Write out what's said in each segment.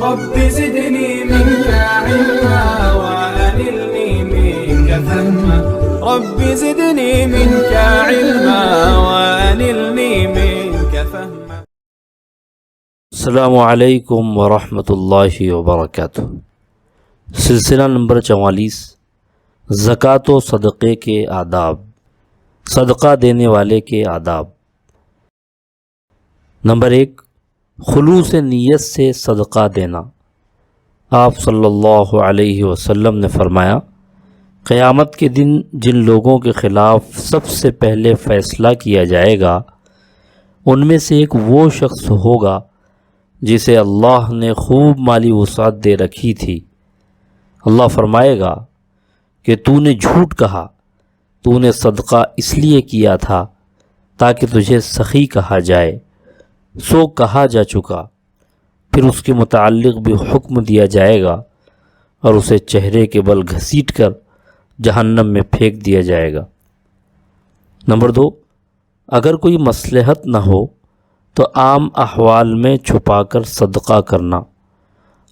رب زدني منك علما وأنلني منك فهما رب زدني منك علما وأنلني منك فهما. السلام علیکم ورحمۃ اللہ وبرکاتہ. سلسلہ نمبر 44 زکوٰۃ و صدقے کے آداب، صدقہ دینے والے کے آداب. نمبر 1، خلوص نیت سے صدقہ دینا. آپ صلی اللہ علیہ وسلم نے فرمایا، قیامت کے دن جن لوگوں کے خلاف سب سے پہلے فیصلہ کیا جائے گا ان میں سے ایک وہ شخص ہوگا جسے اللہ نے خوب مالی وسعت دے رکھی تھی. اللہ فرمائے گا کہ تو نے جھوٹ کہا، تو نے صدقہ اس لیے کیا تھا تاکہ تجھے سخی کہا جائے، سو کہا جا چکا. پھر اس کے متعلق بھی حکم دیا جائے گا اور اسے چہرے کے بل گھسیٹ کر جہنم میں پھینک دیا جائے گا. نمبر 2، اگر کوئی مصلحت نہ ہو تو عام احوال میں چھپا کر صدقہ کرنا.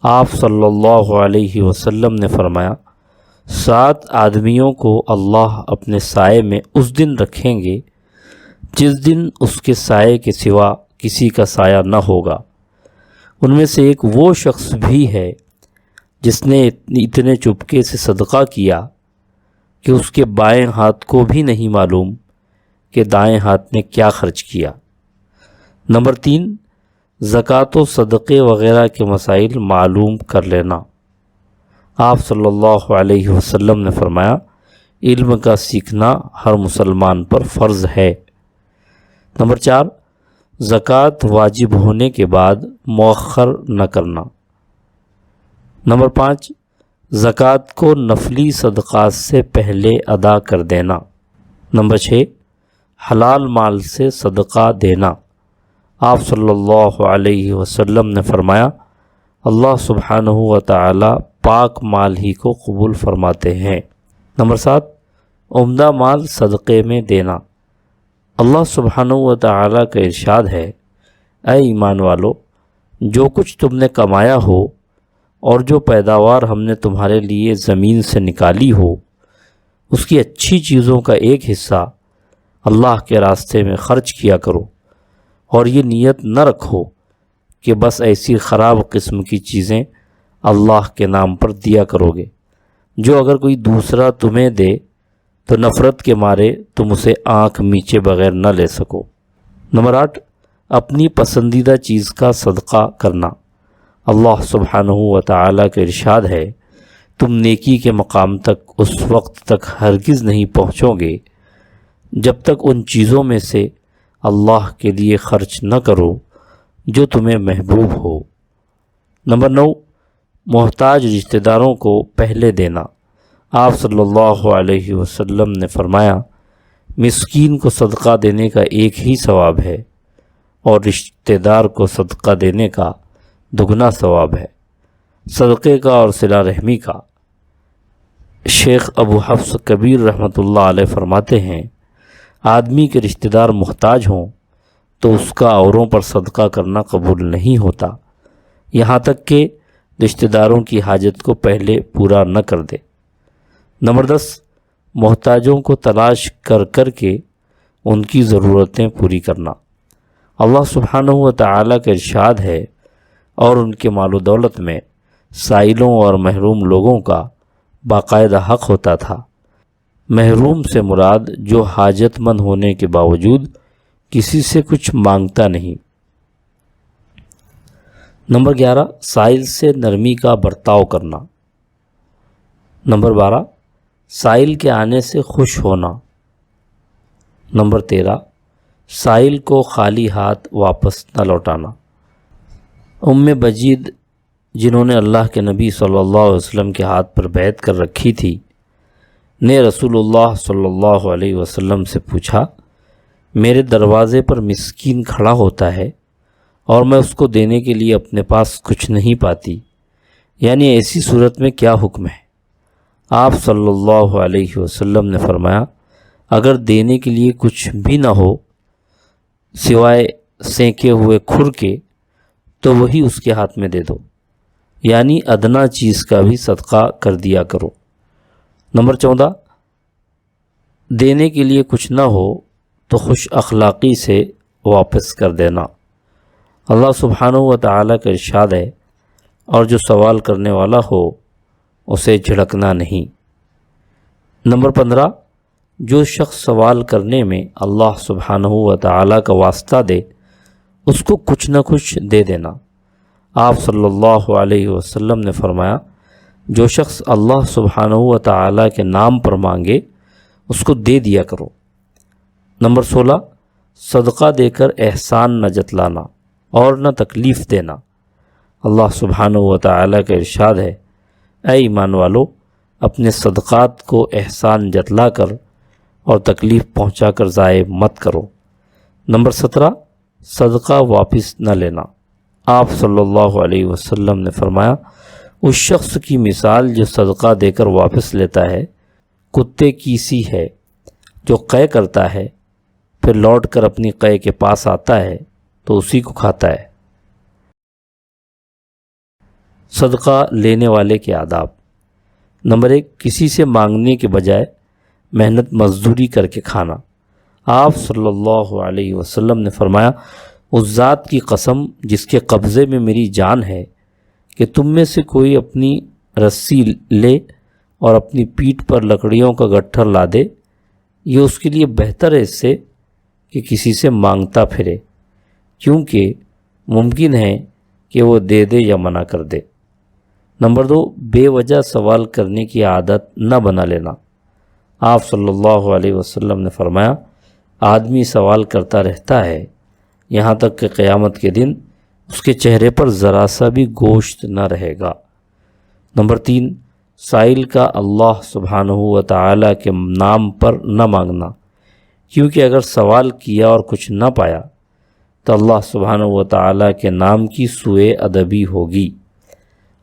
آپ صلی اللہ علیہ وسلم نے فرمایا، 7 آدمیوں کو اللہ اپنے سائے میں اس دن رکھیں گے جس دن اس کے سائے کے سوا کسی کا سایہ نہ ہوگا. ان میں سے ایک وہ شخص بھی ہے جس نے اتنے چپکے سے صدقہ کیا کہ اس کے بائیں ہاتھ کو بھی نہیں معلوم کہ دائیں ہاتھ نے کیا خرچ کیا. نمبر 3، زکوٰۃ و صدقے وغیرہ کے مسائل معلوم کر لینا. آپ صلی اللہ علیہ وسلم نے فرمایا، علم کا سیکھنا ہر مسلمان پر فرض ہے. نمبر 4، زکوٰۃ واجب ہونے کے بعد مؤخر نہ کرنا. نمبر 5، زکوٰۃ کو نفلی صدقات سے پہلے ادا کر دینا. نمبر 6، حلال مال سے صدقہ دینا. آپ صلی اللہ علیہ وسلم نے فرمایا، اللہ سبحانہ و تعالی پاک مال ہی کو قبول فرماتے ہیں. نمبر 7، عمدہ مال صدقے میں دینا. اللہ سبحانہ و تعالی کا ارشاد ہے، اے ایمان والو، جو کچھ تم نے کمایا ہو اور جو پیداوار ہم نے تمہارے لیے زمین سے نکالی ہو، اس کی اچھی چیزوں کا ایک حصہ اللہ کے راستے میں خرچ کیا کرو، اور یہ نیت نہ رکھو کہ بس ایسی خراب قسم کی چیزیں اللہ کے نام پر دیا کرو گے جو اگر کوئی دوسرا تمہیں دے تو نفرت کے مارے تم اسے آنکھ میچے بغیر نہ لے سکو. نمبر 8، اپنی پسندیدہ چیز کا صدقہ کرنا. اللہ سبحانہ و تعالیٰ کا ارشاد ہے، تم نیکی کے مقام تک اس وقت تک ہرگز نہیں پہنچو گے جب تک ان چیزوں میں سے اللہ کے لیے خرچ نہ کرو جو تمہیں محبوب ہو. نمبر 9، محتاج رشتہ داروں کو پہلے دینا. آپ صلی اللہ علیہ وسلم نے فرمایا، مسکین کو صدقہ دینے کا ایک ہی ثواب ہے اور رشتہ دار کو صدقہ دینے کا دگنا ثواب ہے. صدقے کا اور صلہ رحمی کا. شیخ ابو حفص کبیر رحمۃ اللہ علیہ فرماتے ہیں، آدمی کے رشتہ دار محتاج ہوں تو اس کا اوروں پر صدقہ کرنا قبول نہیں ہوتا، یہاں تک کہ رشتہ داروں کی حاجت کو پہلے پورا نہ کر دے. نمبر 10، محتاجوں کو تلاش کر کر کے ان کی ضرورتیں پوری کرنا. اللہ سبحانہ و تعالیٰ کا ارشاد ہے، اور ان کے مال و دولت میں سائلوں اور محروم لوگوں کا باقاعدہ حق ہوتا تھا. محروم سے مراد جو حاجت مند ہونے کے باوجود کسی سے کچھ مانگتا نہیں. نمبر 11، سائل سے نرمی کا برتاؤ کرنا. نمبر 12، سائل کے آنے سے خوش ہونا. نمبر 13، سائل کو خالی ہاتھ واپس نہ لوٹانا. ام بجید، جنہوں نے اللہ کے نبی صلی اللہ علیہ وسلم کے ہاتھ پر بیعت کر رکھی تھی، نے رسول اللہ صلی اللہ علیہ وسلم سے پوچھا، میرے دروازے پر مسکین کھڑا ہوتا ہے اور میں اس کو دینے کے لیے اپنے پاس کچھ نہیں پاتی، یعنی ایسی صورت میں کیا حکم ہے؟ آپ صلی اللہ علیہ وسلم نے فرمایا، اگر دینے کے لیے کچھ بھی نہ ہو سوائے سینکے ہوئے کھر کے تو وہی اس کے ہاتھ میں دے دو. یعنی ادنا چیز کا بھی صدقہ کر دیا کرو۔ نمبر 14، دینے کے لیے کچھ نہ ہو تو خوش اخلاقی سے واپس کر دینا۔ اللہ سبحانہ و تعالیٰ کا ارشاد ہے، اور جو سوال کرنے والا ہو اسے جھڑکنا نہیں۔ نمبر 15، جو شخص سوال کرنے میں اللہ سبحانہ و تعالیٰ کا واسطہ دے اس کو کچھ نہ کچھ دے دینا۔ آپ صلی اللہ علیہ وسلم نے فرمایا، جو شخص اللہ سبحانہ و تعالیٰ کے نام پر مانگے اس کو دے دیا کرو۔ نمبر 16، صدقہ دے کر احسان نہ جتلانا اور نہ تکلیف دینا۔ اللہ سبحانہ و تعالیٰ کا ارشاد ہے، اے ایمان والو، اپنے صدقات کو احسان جتلا کر اور تکلیف پہنچا کر ضائع مت کرو۔ نمبر 17، صدقہ واپس نہ لینا۔ آپ صلی اللہ علیہ وسلم نے فرمایا، اس شخص کی مثال جو صدقہ دے کر واپس لیتا ہے کتے کی سی ہے جو قے کرتا ہے، پھر لوٹ کر اپنی قے کے پاس آتا ہے تو اسی کو کھاتا ہے۔ صدقہ لینے والے کے آداب۔ نمبر 1، کسی سے مانگنے کے بجائے محنت مزدوری کر کے کھانا۔ آپ صلی اللہ علیہ وسلم نے فرمایا، اس ذات کی قسم جس کے قبضے میں میری جان ہے کہ تم میں سے کوئی اپنی رسی لے اور اپنی پیٹھ پر لکڑیوں کا گٹھر لا دے، یہ اس کے لیے بہتر ہے اس سے کہ کسی سے مانگتا پھرے، کیونکہ ممکن ہے کہ وہ دے دے یا منع کر دے۔ نمبر 2، بے وجہ سوال کرنے کی عادت نہ بنا لینا۔ آپ صلی اللہ علیہ وسلم نے فرمایا، آدمی سوال کرتا رہتا ہے یہاں تک کہ قیامت کے دن اس کے چہرے پر ذرا سا بھی گوشت نہ رہے گا۔ نمبر 3، سائل کا اللہ سبحانہ و تعالیٰ کے نام پر نہ مانگنا، کیونکہ اگر سوال کیا اور کچھ نہ پایا تو اللہ سبحانہ و تعالیٰ کے نام کی سوء ادبی ہوگی۔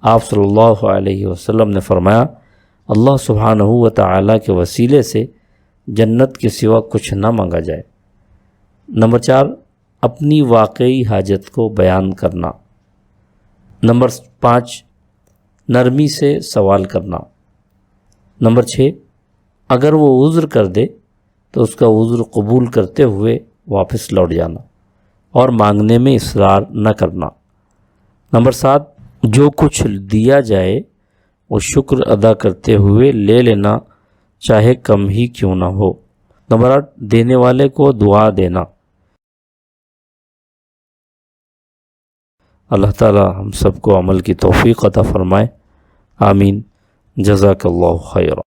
آپ صلی اللہ علیہ وسلم نے فرمایا، اللہ سبحانہ و تعالیٰ کے وسیلے سے جنت کے سوا کچھ نہ مانگا جائے۔ نمبر 4، اپنی واقعی حاجت کو بیان کرنا۔ نمبر 5، نرمی سے سوال کرنا۔ نمبر 6، اگر وہ عذر کر دے تو اس کا عذر قبول کرتے ہوئے واپس لوٹ جانا اور مانگنے میں اصرار نہ کرنا۔ نمبر 7، جو کچھ دیا جائے وہ شکر ادا کرتے ہوئے لے لینا، چاہے کم ہی کیوں نہ ہو۔ نمبر 8، دینے والے کو دعا دینا۔ اللہ تعالی ہم سب کو عمل کی توفیق عطا فرمائے، آمین۔ جزاک اللہ خیر۔